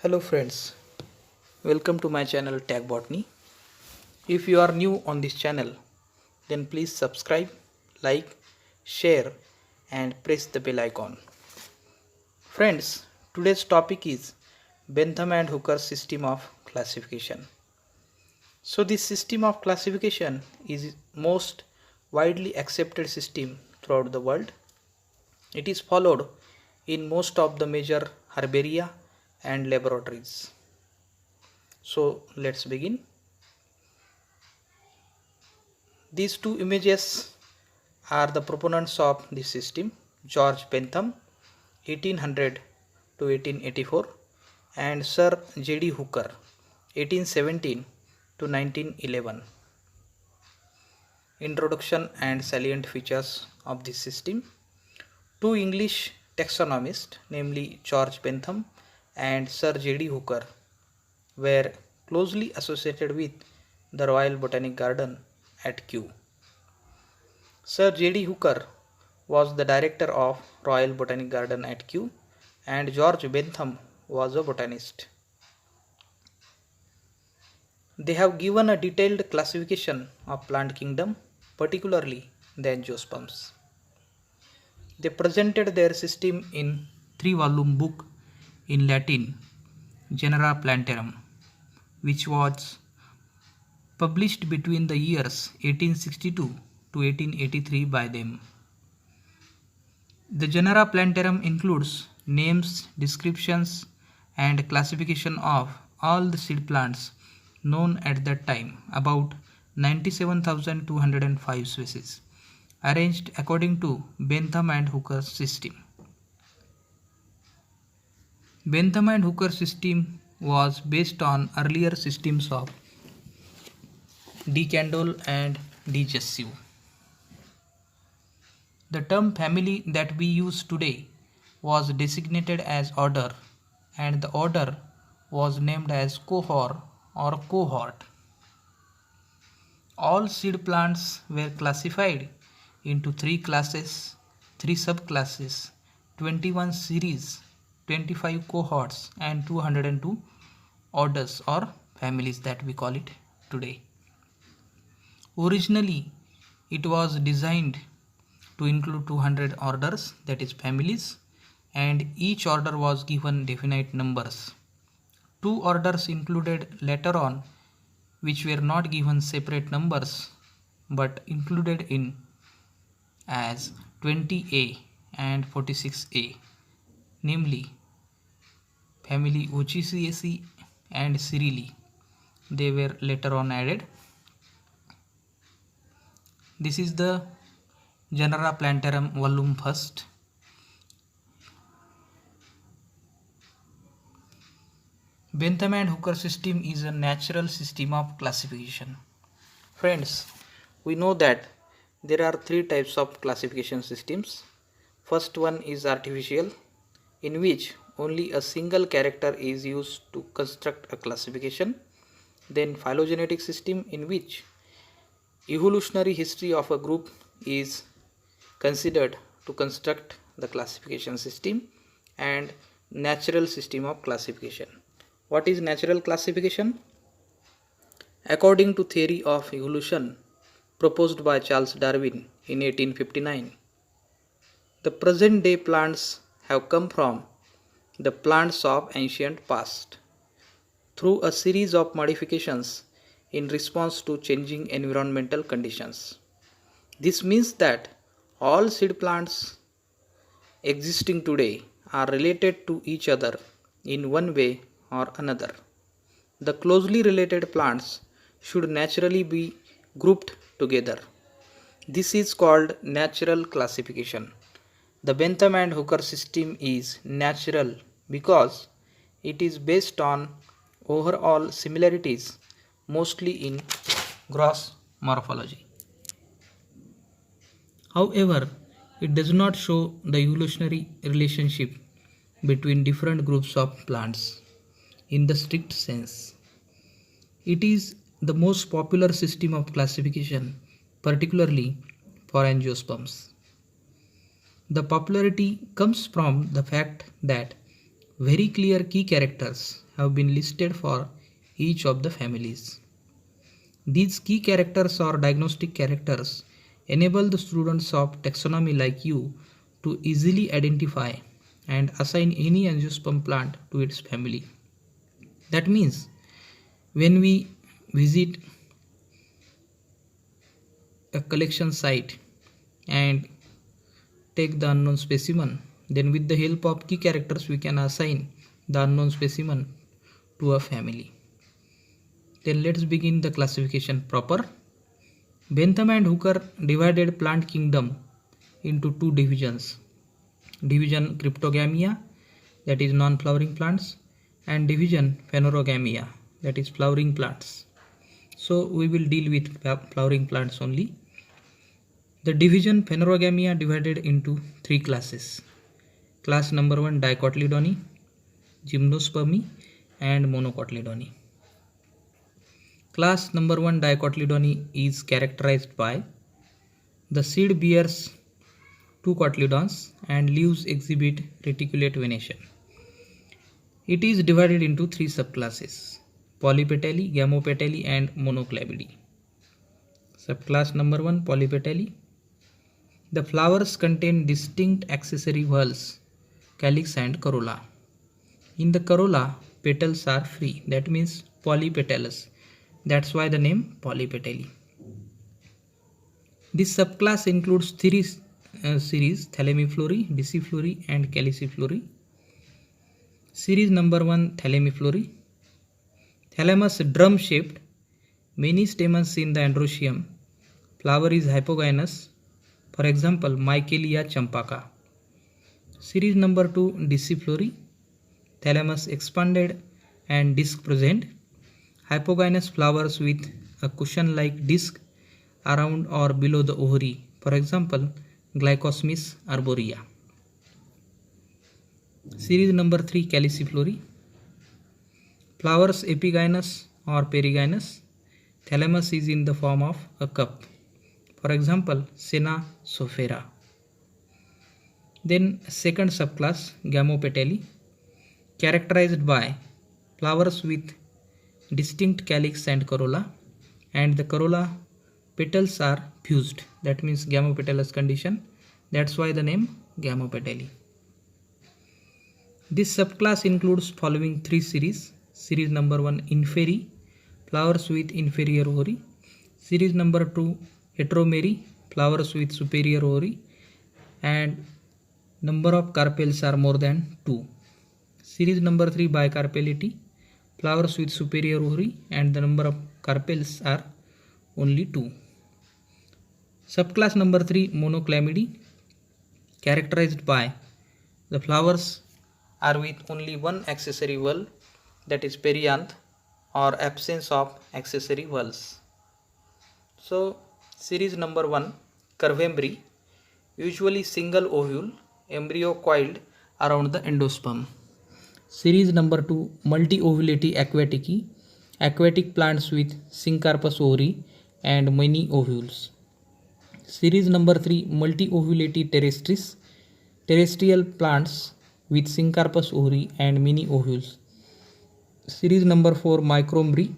Hello friends, welcome to my channel Tag Botany. If you are new on this channel, then please subscribe, like, share and press the bell icon. Friends, today's topic is Bentham and Hooker's system of classification. So this system of classification is most widely accepted system throughout the world. It is followed in most of the major herbaria and laboratories. So let's begin. These two images are the proponents of this system, George Bentham 1800 to 1884 and Sir J.D. Hooker 1817 to 1911. Introduction and salient features of this system. Two English taxonomists, namely George Bentham and Sir J.D. Hooker, were closely associated with the Royal Botanic Garden at Kew. Sir J.D. Hooker was the director of Royal Botanic Garden at Kew and George Bentham was a botanist. They have given a detailed classification of plant kingdom, particularly the angiosperms. They presented their system in 3-volume book in Latin, Genera Plantarum, which was published between the years 1862 to 1883 by them. The Genera Plantarum includes names, descriptions and classification of all the seed plants known at that time, about 97,205 species, arranged according to Bentham and Hooker's system. Bentham and Hooker's system was based on earlier systems of De Candolle and De Jussieu. The term family that we use today was designated as order, and the order was named as cohort or cohort. All seed plants were classified into 3 classes, 3 subclasses, 21 series, 25 cohorts and 202 orders or families that we call it today. Originally, it was designed to include 200 orders, that is families, and each order was given definite numbers. 2 orders included later on, which were not given separate numbers but included in as 20A and 46A, namely family Ochiaceae and Cyrili. They were later on added. This is the Genera Plantarum volume 1st. Bentham and Hooker system is a natural system of classification. Friends, we know that there are 3 types of classification systems. First one is artificial, in which only a single character is used to construct a classification. Then phylogenetic system, in which evolutionary history of a group is considered to construct the classification system. And natural system of classification. What is natural classification? According to theory of evolution proposed by Charles Darwin in 1859, the present day plants have come from the plants of ancient past through a series of modifications in response to changing environmental conditions. This means that all seed plants existing today are related to each other in one way or another. The closely related plants should naturally be grouped together. This is called natural classification. The Bentham and Hooker system is natural because it is based on overall similarities, mostly in gross morphology. However, it does not show the evolutionary relationship between different groups of plants in the strict sense. It is the most popular system of classification, particularly for angiosperms. The popularity comes from the fact that very clear key characters have been listed for each of the families. These key characters or diagnostic characters enable the students of taxonomy like you to easily identify and assign any angiosperm plant to its family. That means when we visit a collection site and take the unknown specimen, then with the help of key characters we can assign the unknown specimen to a family. Then let's begin the classification proper. Bentham and Hooker divided plant kingdom into two divisions. Division Cryptogamia, that is non-flowering plants, and division Phanerogamia, that is flowering plants. So we will deal with flowering plants only. The division Phanerogamia divided into three classes. Class number 1 Dicotyledone, Gymnospermy and Monocotyledone. Class number 1 Dicotyledone is characterized by the seed bears two cotyledons and leaves exhibit reticulate venation. It is divided into three subclasses: Polypetalae, Gamopetalae and Monoclabidae. Subclass number 1 Polypetalae. The flowers contain distinct accessory whorls, calyx and corolla. In the corolla, petals are free, that means polypetalous. That's why the name Polypetalae. This subclass includes three series: Thalamiflorae, Deciflorae and Calyciflorae. Series number 1 Thalamiflorae. Thalamus drum shaped, many stamens in the androecium. Flower is hypogynous, for example Michaelia champaka. Series number 2 Deciflorae. Thalamus expanded and disc present. Hypogynous flowers with a cushion like disc around or below the ovary, for example Glycosmis arborea. Series number 3 Calyciflorae. Flowers epigynous or perigynous. Thalamus is in the form of a cup, for example Senna sophera. Then second subclass Gamopetalae, characterized by flowers with distinct calyx and corolla, and the corolla petals are fused, that means gamopetalous condition. That's why the name Gamopetalae. This subclass includes following three series. Series number 1 Inferi, flowers with inferior ovary. Series number 2 Heteromeri, flowers with superior ovary, and number of carpels are more than 2. Series number 3 Bicarpellity, flowers with superior ovary, and the number of carpels are only 2. Subclass number 3 Monoclamidae, characterized by the flowers are with only one accessory whorl, that is perianth, or absence of accessory whorls. So series number 1 Curvembry, usually single ovule, embryo coiled around the endosperm. Series number 2 Multi-ovulati aquatici, aquatic plants with syncarpous ovary and many ovules. Series number 3 Multi-ovulati terrestris, terrestrial plants with syncarpous ovary and many ovules. Series number 4 Micrombry,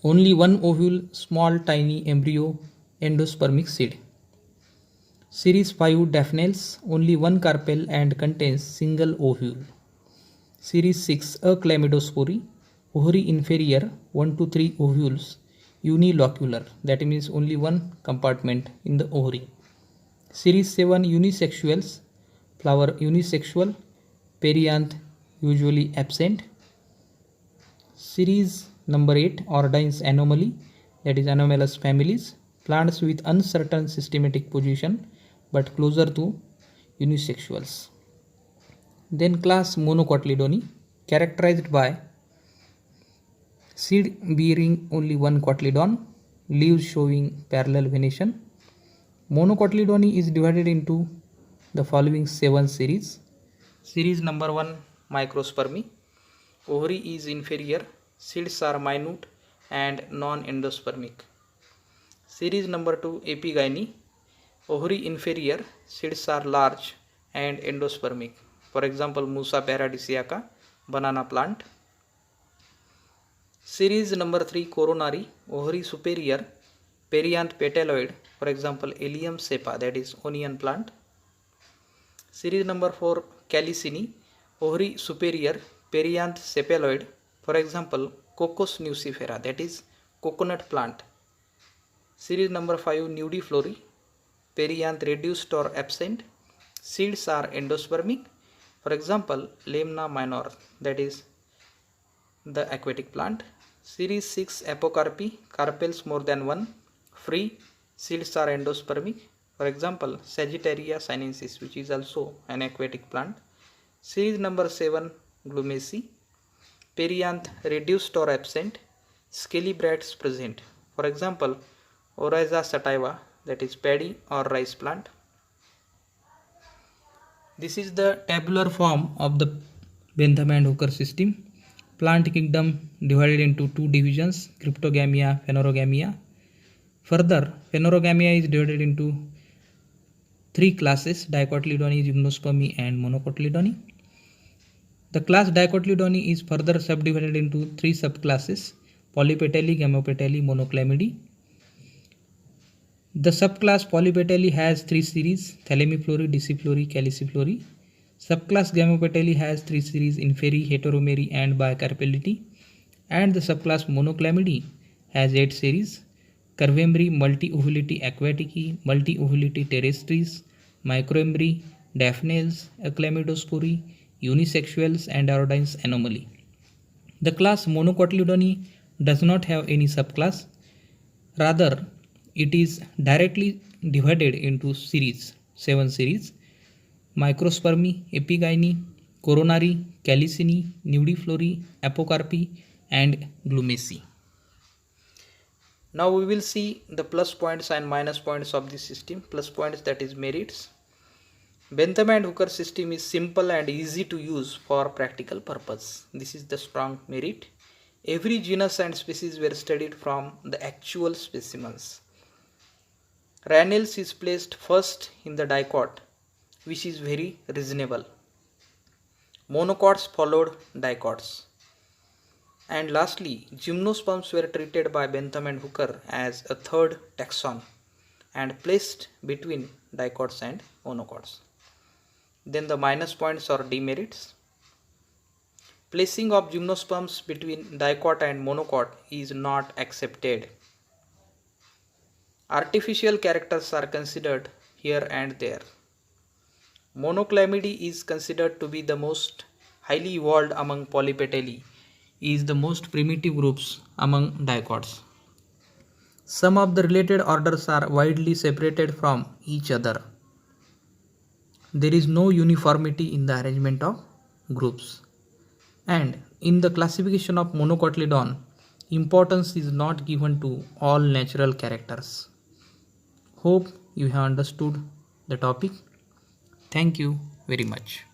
only one ovule, small tiny embryo, endospermic seed. Series 5 Daphnalis, only one carpel and contains single ovule. Series 6 Chlamydospori, ovary inferior, 1 to 3 ovules, unilocular, that means only one compartment in the ovary. Series 7 Unisexuals, flower unisexual, perianth usually absent. Series number 8 Ordines Anomaly, that is anomalous families, plants with uncertain systematic position but closer to unisexuals. Then class Monocotyledone, characterized by seed bearing only one cotyledon, leaves showing parallel venation. Monocotyledone is divided into the following 7 series. Series number 1 Microspermy, ovary is inferior, seeds are minute and non-endospermic. Series number 2 Epigyne, ovary inferior, seeds are large and endospermic, for example Musa paradisiaca banana plant. Series number 3 coronary, ovary superior, perianth petaloid, for example Allium cepa, that is onion plant. Series number 4 calicini, ovary superior, perianth cephaloid, for example Cocos nucifera, that is coconut plant. Series number 5 nudiflory, perianth reduced or absent, seeds are endospermic, for example Lemna minor, that is the aquatic plant. Series 6 apocarpy, carpels more than one, free, seeds are endospermic, for example Sagittaria sinensis, which is also an aquatic plant. Series number 7 glumaceae, perianth reduced or absent, scaly bracts present, for example Oryza sativa, that is paddy or rice plant. This is the tabular form of the Bentham and Hooker system. Plant kingdom divided into two divisions, Cryptogamia, Phanerogamia. Further, Phanerogamia is divided into three classes, Dicotyledone, Gymnospermy and Monocotyledone. The class Dicotyledone is further subdivided into three subclasses, Polypetalae, Gamopetalae, Monoclamidae. The subclass Polypetalae has three series, Thalamiflory, Deciflory, Caliciflory. Subclass Gamopetalae has three series, Inferi, Heteromeri and Bicarpellity. And the subclass Monoclamidae has 8 series, Curvembry, Multi-ovulity Aquaticae, Multi-ovulity Terrestris, Microembry, Daphnes, Chlamydospori, Unisexuals and Arodines anomaly. The class Monocotyledone does not have any subclass. Rather, it is directly divided into series, 7 series, Microspermy, Epigyne, Coronary, Calicini, Nudiflory, Apocarpy and Glumaceae. Now we will see the plus points and minus points of this system. Plus points, that is merits. Bentham and Hooker system is simple and easy to use for practical purpose. This is the strong merit. Every genus and species were studied from the actual specimens. Ranels is placed first in the dicot, which is very reasonable. Monocots followed dicots. And lastly, gymnosperms were treated by Bentham and Hooker as a third taxon and placed between dicots and monocots. Then the minus points or demerits. Placing of gymnosperms between dicot and monocot is not accepted. Artificial characters are considered here and there. Monoclamidae is considered to be the most highly evolved among Polypetalae, is the most primitive groups among dicots. Some of the related orders are widely separated from each other. There is no uniformity in the arrangement of groups. And in the classification of Monocotyledon, importance is not given to all natural characters. Hope you have understood the topic. Thank you very much.